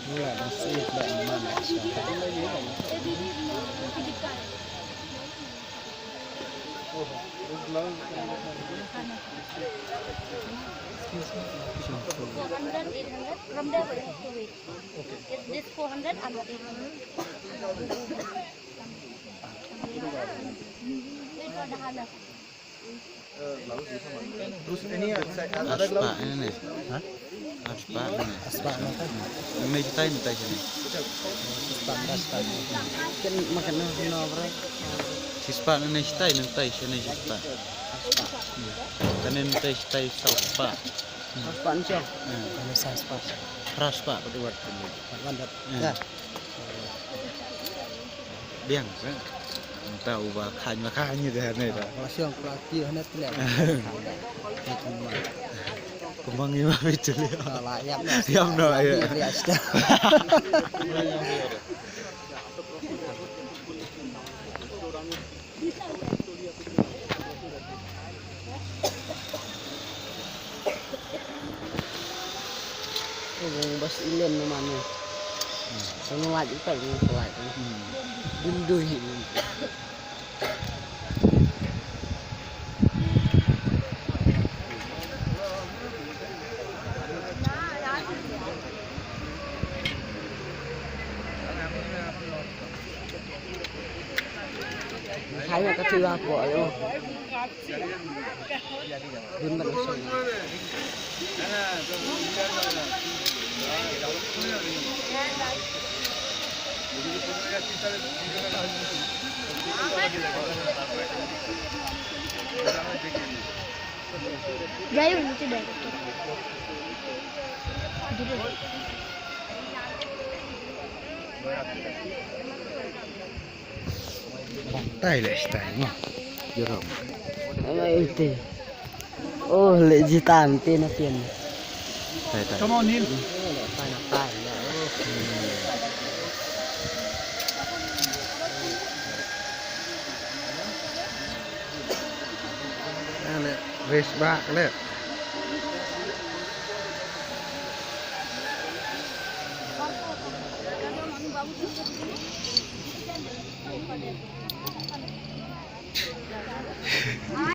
Mula dan sulit dan mana from there we have to wait. If this 400 and 800. Wait for the halal. Terus ini ada Aspa glove. ini nih. Hah? Aspa ini. aspa nata Ini kita ini sini. aspa kan makan no bro Sispa ini kita ini sini sispa. Kan ini kita sispa. aspa nsyo kalau aspa Raspa pada waktu itu. mandat Hmm. ya Biang kan. Entah ubah kanya deh nih dah. kalau siang pelatih hanya tulen Kembang ini mah itu dia. layak Yam no ya. bas ilen namanya semua wajib kan pelai dindui Kayaknya kecil aku ayo. Bener sih. Jayu lucu deh. Tai deh style Jeruk. Itu. Oh, lejitan tina pian. Tai tai. Come on in. Panas. Ada race bak le.